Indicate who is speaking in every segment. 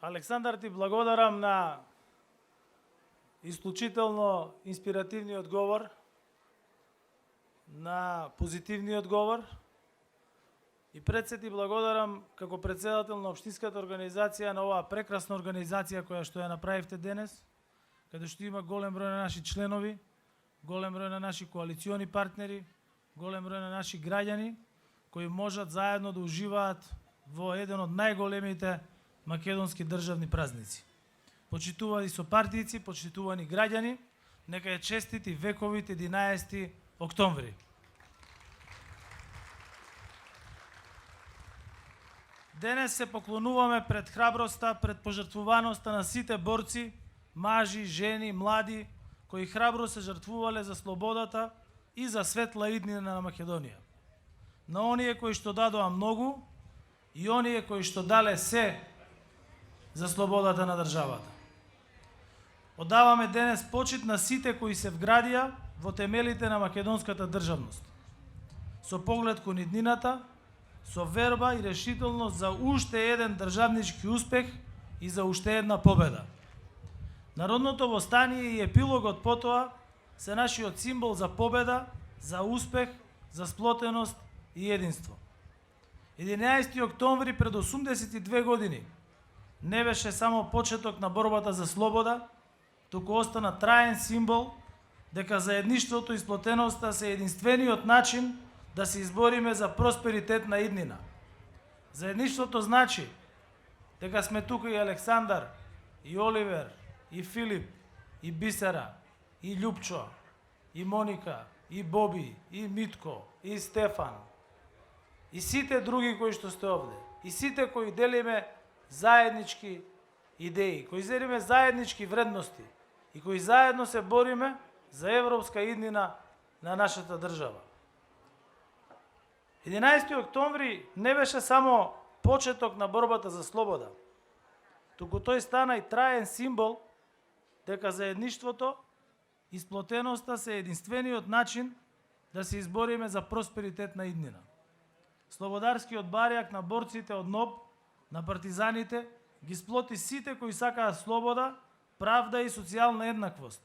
Speaker 1: Александар, ти благодарам на исклучително инспиративниот говор, на позитивниот говор и пред се ти благодарам како председател на општинската организација на оваа прекрасна организација која што ја направивте денес, каде што има голем број на наши членови, голем број на наши коалициони партнери, голем број на наши граѓани кои можат заедно да уживаат во еден од најголемите македонски државни празници. Почитувани со партијци, почитувани граѓани, нека е честит и вековит 11 октомври. Денес се поклонуваме пред храброста, пред пожртвуваноста на сите борци, мажи, жени, млади, кои храбро се жртвувале за слободата и за светла иднина на Македонија. На оние кои што дадоа многу и оние кои што дале се за слободата на државата. Одаваме денес почит на сите кои се вградија во темелите на македонската државност. Со поглед кон иднината, со верба и решителност за уште еден државнички успех и за уште една победа. Народното востание и епилогот потоа се нашиот символ за победа, за успех, за сплотеност и единство. 11 октомври пред 82 години не беше само почеток на борбата за слобода, туку остана траен символ дека заедништвото и сплотеноста се единствениот начин да се избориме за просперитет на иднина. Заедништвото значи дека сме тука и Александар, и Оливер, и Филип, и Бисера, и Љупчо, и Моника, и Боби, и Митко, и Стефан, и сите други кои што сте овде, и сите кои делиме заеднички идеи, кои делиме заеднички вредности и кои заедно се бориме за европска иднина на нашата држава. 11 октомври не беше само почеток на борбата за слобода, туку тој стана и траен символ дека заедништвото и сплотеноста се единствениот начин да се избориме за просперитет на иднина. Слободарскиот барјак на борците од НОБ, на партизаните, ги сплоти сите кои сакаат слобода, правда и социјална еднаквост,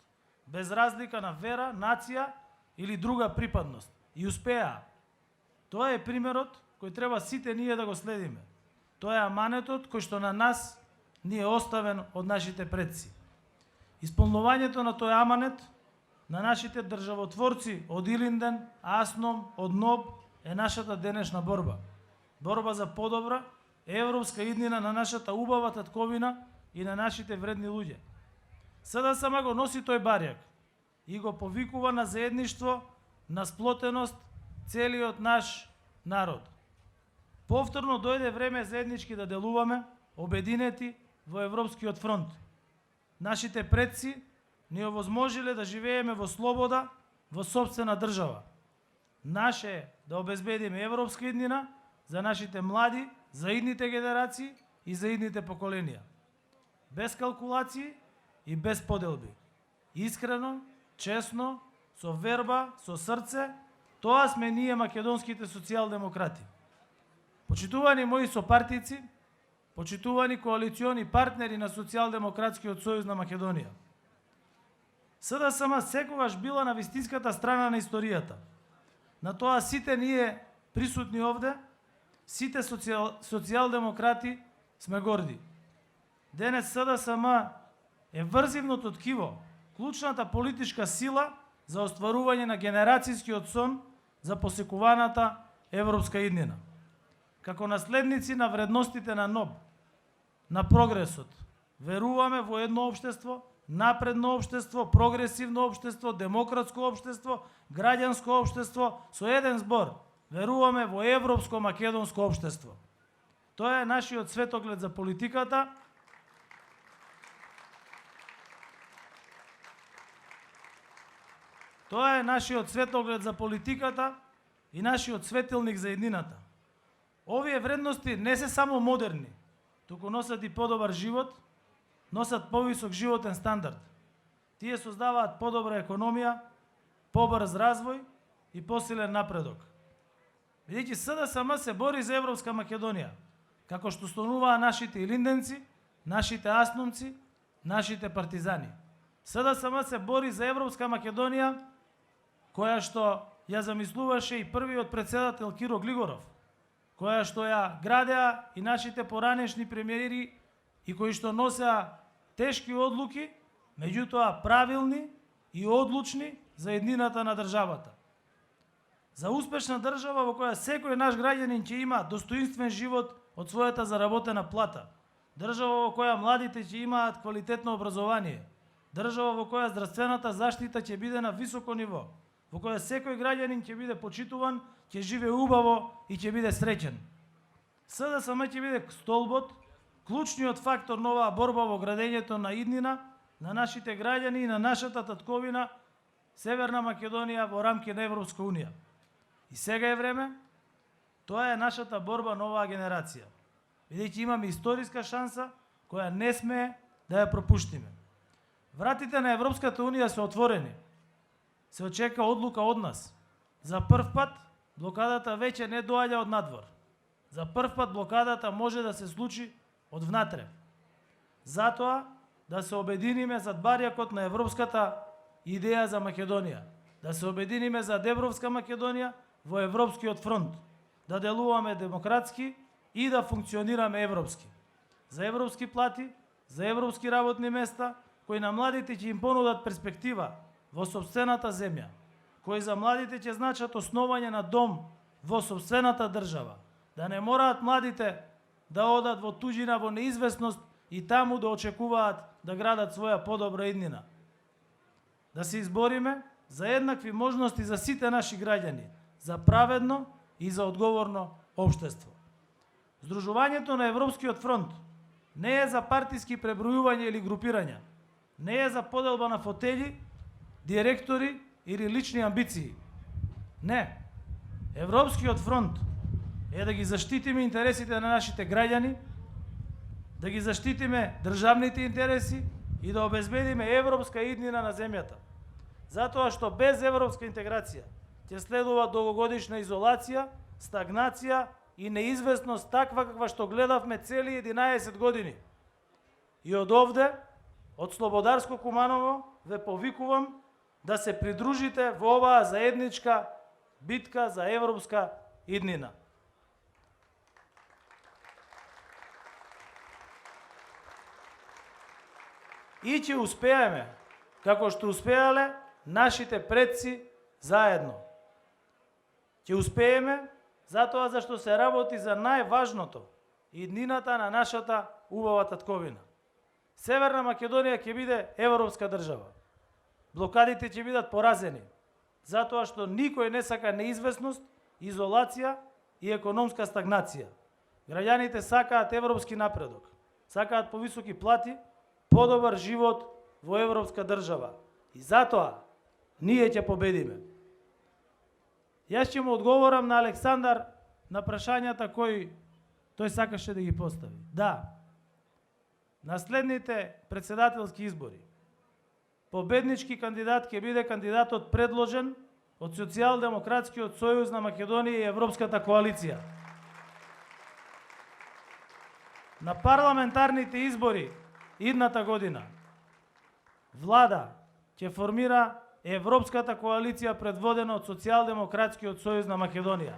Speaker 1: без разлика на вера, нација или друга припадност. И успеа. Тоа е примерот кој треба сите ние да го следиме. Тоа е аманетот кој што на нас ни е оставен од нашите предци. Исполнувањето на тој аманет на нашите државотворци од Илинден, Асном, од НОБ е нашата денешна борба. Борба за подобра европска иднина на нашата убава татковина и на нашите вредни луѓе. СДСМ го носи тој барјак и го повикува на заедништво, на сплотеност целиот наш народ. Повторно дојде време заеднички да делуваме, обединети во Европскиот фронт. Нашите предци ни овозможиле да живееме во слобода, во сопствена држава. Наше е да обезбедиме европска иднина за нашите млади, за идните генерации и за идните поколенија. Без калкулации и без поделби. Искрено, честно, со верба, со срце, тоа сме ние македонските социјалдемократи. Почитувани мои сопартици, почитувани коалициони партнери на Социјалдемократскиот сојуз на Македонија. СДСМ секогаш била на вистинската страна на историјата. На тоа сите ние присутни овде, сите социјалдемократи сме горди. Денес СДСМ е врзивното ткиво, клучната политичка сила за остварување на генерацијскиот сон за посекуваната европска иднина. Како наследници на вредностите на НОБ, на прогресот, веруваме во едно општество, напредно општество, прогресивно општество, демократско општество, граѓанско општество, со еден збор. Веруваме во европско македонско општество. Тоа е нашиот светоглед за политиката. Тоа е нашиот светоглед за политиката и нашиот светилник за еднината. Овие вредности не се само модерни, туку носат и подобар живот, носат повисок животен стандард. Тие создаваат подобра економија, побрз развој и посилен напредок. Бидејќи СДСМ се бори за европска Македонија, како што стануваа нашите илинденци, нашите аснумци, нашите партизани. СДСМ се бори за Европска Македонија, која што ја замислуваше и првиот председател Киро Глигоров, која што ја градеа и нашите поранешни премиери и кои што носеа тешки одлуки, меѓутоа правилни и одлучни за еднината на државата. За успешна држава во која секој наш граѓанин ќе има достоинствен живот од својата заработена плата, држава во која младите ќе имаат квалитетно образование, држава во која здравствената заштита ќе биде на високо ниво, во која секој граѓанин ќе биде почитуван, ќе живее убаво и ќе биде среќен. СДСМ ќе биде столбот, клучниот фактор на оваа борба во градењето на иднина на нашите граѓани и на нашата татковина Северна Македонија во рамки на Европска унија. И сега е време, тоа е нашата борба на оваа генерација. Бидејќи имаме историска шанса која не смее да ја пропуштиме. Вратите на Европската унија се отворени. Се очека одлука од нас. За прв пат блокадата веќе не доаѓа од надвор. За прв пат блокадата може да се случи од внатре. Затоа да се обединиме зад барјакот на европската идеја за Македонија. Да се обединиме зад Европска Македонија во Европскиот фронт. Да делуваме демократски и да функционираме европски. За европски плати, за европски работни места, кои на младите ќе им понудат перспектива во сопствената земја, кои за младите ќе значат основање на дом во сопствената држава, да не мораат младите да одат во туѓина во неизвестност и таму да очекуваат да градат своја подобра иднина. Да се избориме за еднакви можности за сите наши граѓани, за праведно и за одговорно општество. Сдружувањето на Европскиот фронт не е за партиски пребројување или групирања, не е за поделба на фотели, директори или лични амбиции. Не. Европскиот фронт е да ги заштитиме интересите на нашите граѓани, да ги заштитиме државните интереси и да обезбедиме европска иднина на земјата. Затоа што без европска интеграција ќе следува долгогодишна изолација, стагнација и неизвестност таква каква што гледавме цели 11 години. И од овде, од Слободарско Куманово, ве повикувам да се придружите во оваа заедничка битка за европска иднина. И ќе успееме, како што успеале нашите предци заедно. Ќе успееме затоа зашто се работи за најважното, иднината на нашата убава татковина. Северна Македонија ќе биде европска држава. Блокадите ќе бидат поразени, затоа што никој не сака неизвестност, изолација и економска стагнација. Граѓаните сакаат европски напредок, сакаат повисоки плати, подобар живот во европска држава. И затоа ние ќе победиме. Јас ќе му одговорам на Александар на прашањата кои тој сакаше да ги постави. Да, на следните председателски избори победнички кандидат ќе биде кандидатот предложен од Социјалдемократскиот сојуз на Македонија и Европската коалиција. На парламентарните избори идната година влада ќе формира Европската коалиција предводена од Социјалдемократскиот сојуз на Македонија.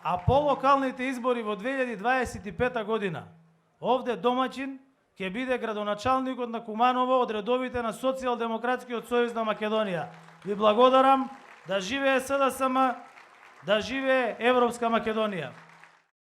Speaker 1: А по локалните избори во 2025 година овде домаќин ќе биде градоначалникот на Куманово од редовите на Социјалдемократскиот сојуз на Македонија. Ви благодарам, да живее СДСМ, да живее Европска Македонија.